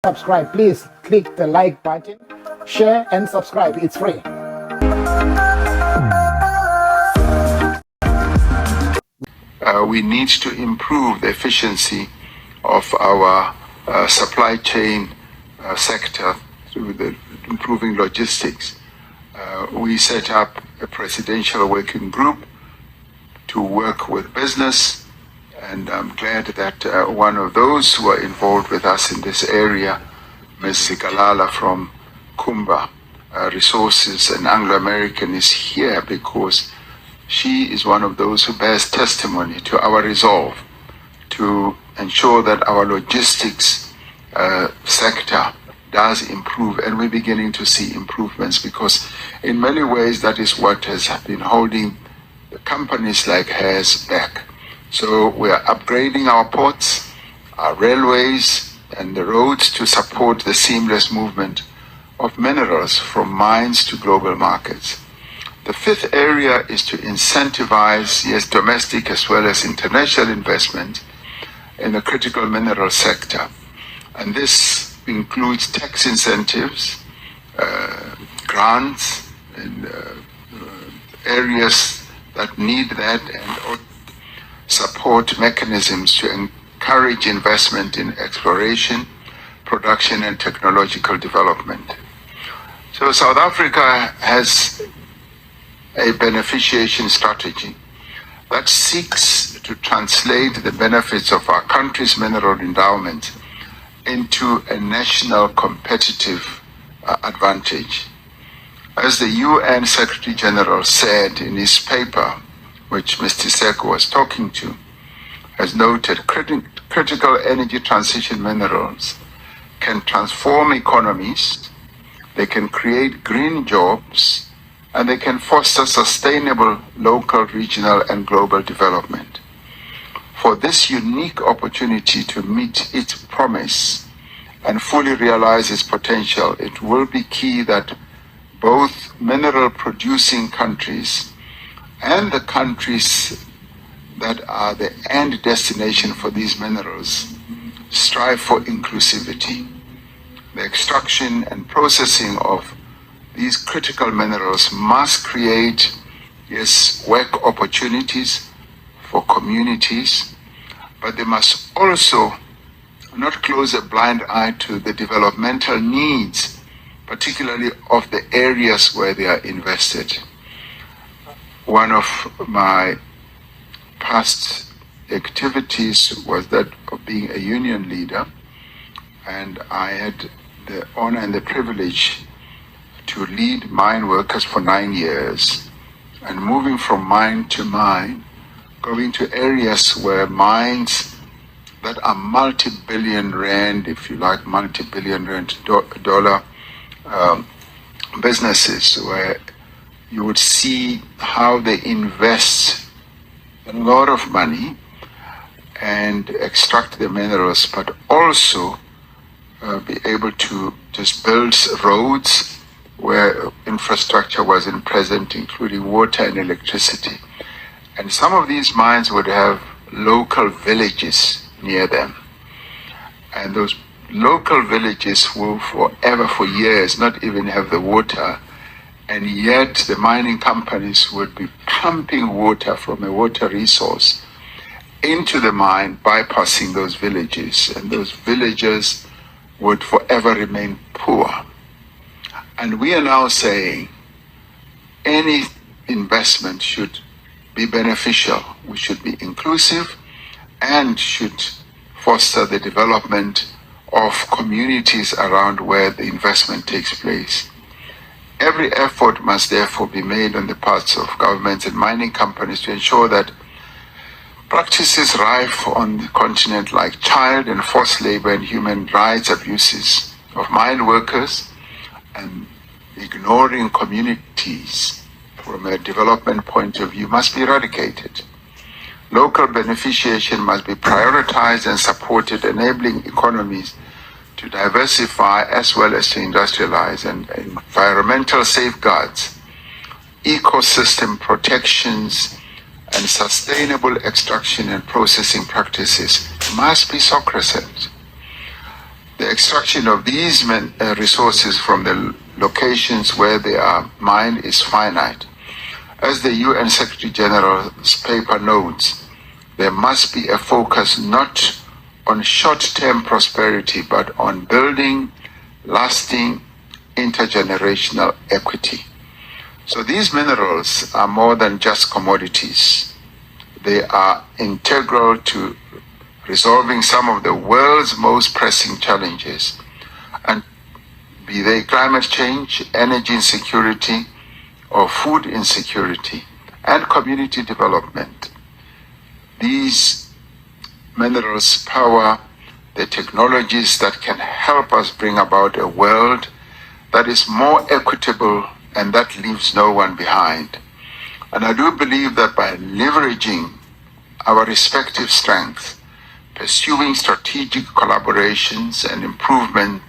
subscribe, please click the like button, share and subscribe. It's free. We need to improve the efficiency of our supply chain sector through the improving logistics. We set up a presidential working group to work with business, and I'm glad that one of those who are involved with us in this area, Ms. Sigalala from Kumba Resources and Anglo-American, is here because she is one of those who bears testimony to our resolve to ensure that our logistics sector does improve, and we're beginning to see improvements because in many ways that is what has been holding the companies like hers back. So we are upgrading our ports, our railways and the roads to support the seamless movement of minerals from mines to global markets. The fifth area is to incentivize, yes, domestic as well as international investment in the critical mineral sector. And this includes tax incentives, grants, and areas that need that, and support mechanisms to encourage investment in exploration, production, and technological development. So South Africa has a beneficiation strategy that seeks to translate the benefits of our country's mineral endowment into a national competitive advantage. As the UN Secretary General said in his paper, which Mr. Seko was talking to, has noted, critical energy transition minerals can transform economies, they can create green jobs, and they can foster sustainable local, regional, and global development. For this unique opportunity to meet its promise and fully realize its potential, it will be key that both mineral producing countries and the countries that are the end destination for these minerals strive for inclusivity. The extraction and processing of these critical minerals must create, yes, work opportunities for communities, but they must also not close a blind eye to the developmental needs, particularly of the areas where they are invested. One of my past activities was that of being a union leader, and I had the honor and the privilege to lead mine workers for 9 years, and moving from mine to mine, going to areas where mines that are multi-billion rand, if you like, multi-billion rand dollar businesses, where you would see how they invest a lot of money and extract the minerals, but also be able to just build roads where infrastructure wasn't present, including water and electricity. And some of these mines would have local villages near them. And those local villages will forever, for years, not even have the water. And yet the mining companies would be pumping water from a water resource into the mine, bypassing those villages. And those villages would forever remain poor. And we are now saying any investment should be beneficial. We should be inclusive and should foster the development of communities around where the investment takes place. Every effort must therefore be made on the parts of governments and mining companies to ensure that practices rife on the continent like child and forced labor and human rights abuses of mine workers and ignoring communities from a development point of view must be eradicated. Local beneficiation must be prioritized and supported, enabling economies to diversify as well as to industrialize, and environmental safeguards, ecosystem protections, and sustainable extraction and processing practices must be sacrosanct. the extraction of these resources from the locations where they are mined is finite. As the UN Secretary General's paper notes, there must be a focus not on short-term prosperity, but on building lasting intergenerational equity. So these minerals are more than just commodities. They are integral to resolving some of the world's most pressing challenges, and be they climate change, energy insecurity, or food insecurity, and community development. These minerals power the technologies that can help us bring about a world that is more equitable and that leaves no one behind. And I do believe that by leveraging our respective strengths, pursuing strategic collaborations and improvement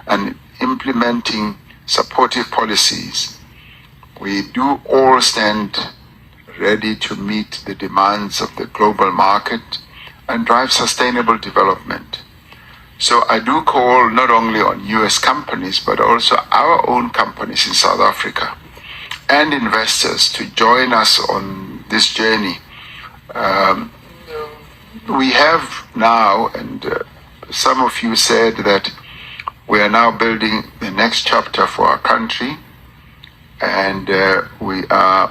and implementing supportive policies, we do all stand ready to meet the demands of the global market and drive sustainable development. So I do call not only on US companies, but also our own companies in South Africa and investors to join us on this journey. We have now, and some of you said that we are now building the next chapter for our country, and we are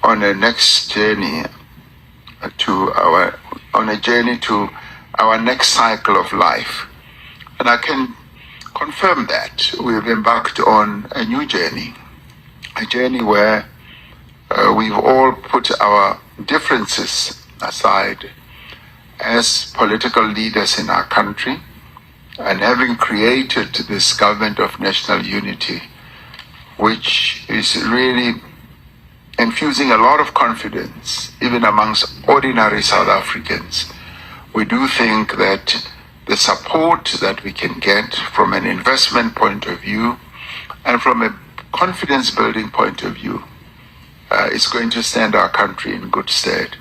on a next journey to our next cycle of life. And I can confirm that we've embarked on a new journey, a journey where we've all put our differences aside as political leaders in our country, and having created this government of national unity, which is really infusing a lot of confidence even amongst ordinary South Africans. We do think that the support that we can get from an investment point of view and from a confidence building point of view is going to stand our country in good stead.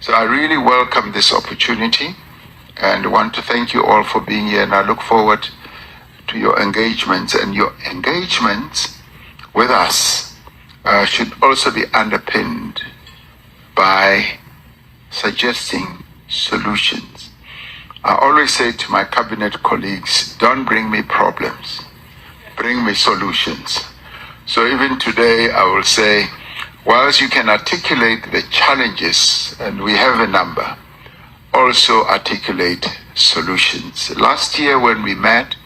So I really welcome this opportunity and want to thank you all for being here, and I look forward to your engagements. And your engagements with us should also be underpinned by suggesting solutions. I always say to my cabinet colleagues, don't bring me problems, bring me solutions. So even today I will say, whilst you can articulate the challenges, and we have a number, also articulate solutions. Last year when we met,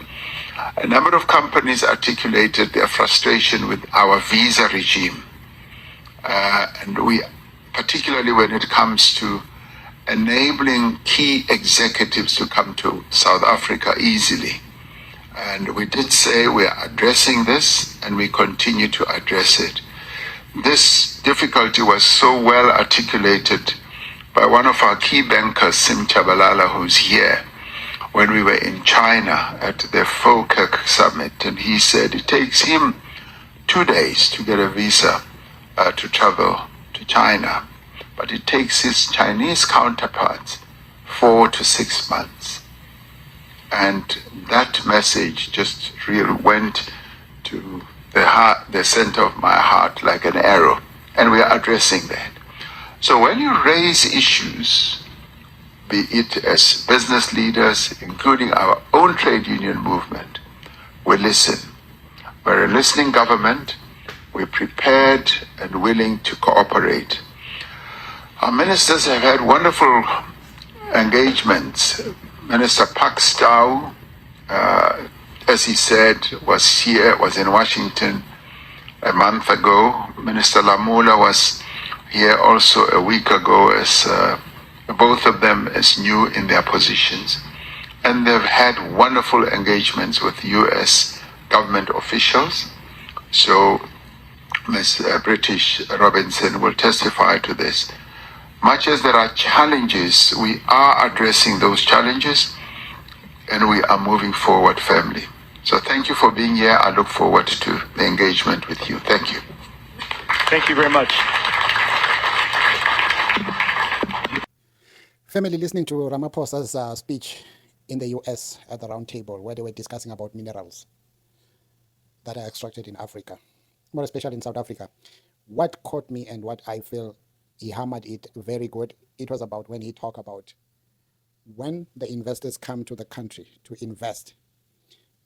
a number of companies articulated their frustration with our visa regime. And we, particularly when it comes to enabling key executives to come to South Africa easily. And we did say we are addressing this, and we continue to address it. This difficulty was so well articulated by one of our key bankers, Sim Chabalala, who's here, when we were in China at the FOCAC summit, and he said it takes him 2 days to get a visa to travel to China, but it takes his Chinese counterparts 4 to 6 months. And that message just really went to the heart, the center of my heart, like an arrow, and we are addressing that. So when you raise issues, be it as business leaders, including our own trade union movement, we listen. We're a listening government. We're prepared and willing to cooperate. Our ministers have had wonderful engagements. Minister Pak Stau, as he said, was in Washington a month ago. Minister Lamula was here also a week ago, as both of them as new in their positions. And they've had wonderful engagements with U.S. government officials. So Ms. British Robinson will testify to this. Much as there are challenges, we are addressing those challenges, and we are moving forward firmly. So thank you for being here. I look forward to the engagement with you. Thank you. Thank you very much. Family, listening to Ramaphosa's speech in the US at the round table where they were discussing about minerals that are extracted in Africa, more especially in South Africa. What caught me and what I feel he hammered it very good, it was about when he talked about when the investors come to the country to invest,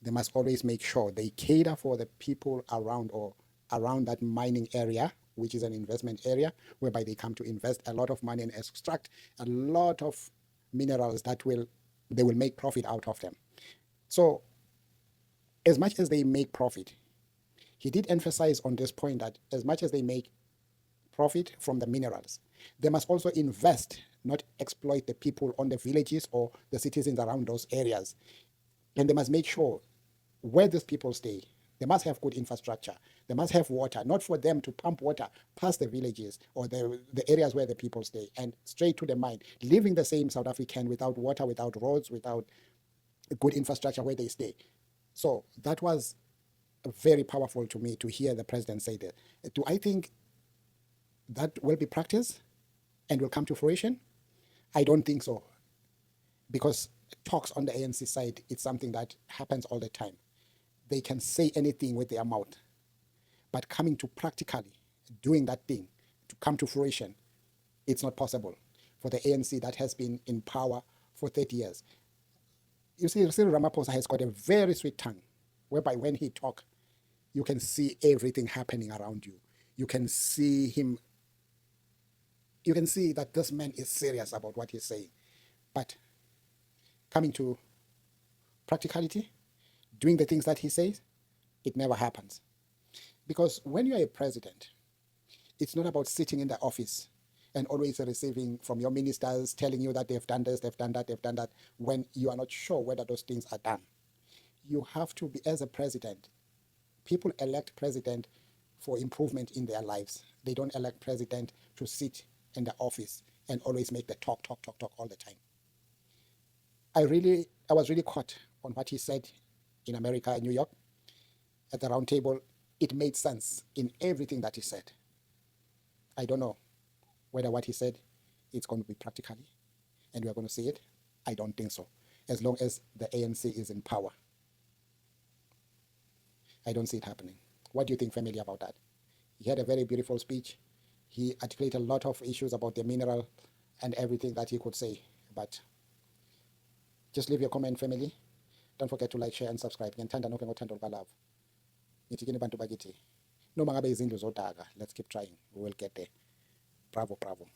they must always make sure they cater for the people around or around that mining area, which is an investment area, whereby they come to invest a lot of money and extract a lot of minerals that they will make profit out of them. So as much as they make profit, he did emphasize on this point that as much as they make profit from the minerals, they must also invest, not exploit the people on the villages or the citizens around those areas. And they must make sure where these people stay, they must have good infrastructure. They must have water, not for them to pump water past the villages or the areas where the people stay and straight to the mine, leaving the same South African without water, without roads, without good infrastructure where they stay. So that was very powerful to me to hear the president say that. Do I think that will be practiced and will come to fruition? I don't think so, because talks on the ANC side, it's something that happens all the time. They can say anything with their mouth, but coming to practically doing that thing to come to fruition, it's not possible for the ANC that has been in power for 30 years. You see, Ramaphosa has got a very sweet tongue, whereby when he talks, you can see everything happening around you. You can see him, you can see that this man is serious about what he's saying. But coming to practicality, doing the things that he says, it never happens. Because when you're a president, it's not about sitting in the office and always receiving from your ministers telling you that they've done this, they've done that, they've done that, when you are not sure whether those things are done. You have to be, as a president, people elect president for improvement in their lives. They don't elect president to sit in the office and always make the talk all the time. I was really caught on what he said in America, in New York, at the round table. It made sense in everything that he said. I don't know whether what he said is going to be practically and we are going to see it. I don't think so. As long as the ANC is in power, I don't see it happening. What do you think, family, about that? He had a very beautiful speech. He articulated a lot of issues about the mineral and everything that he could say. But just leave your comment, family. Don't forget to like, share, and subscribe. Ngiyathanda nonke ngothando lukaLove. Ngithi kini bantu bakithi, noma ngabe izindlu zodaka, let's keep trying. We will get there. Bravo, bravo.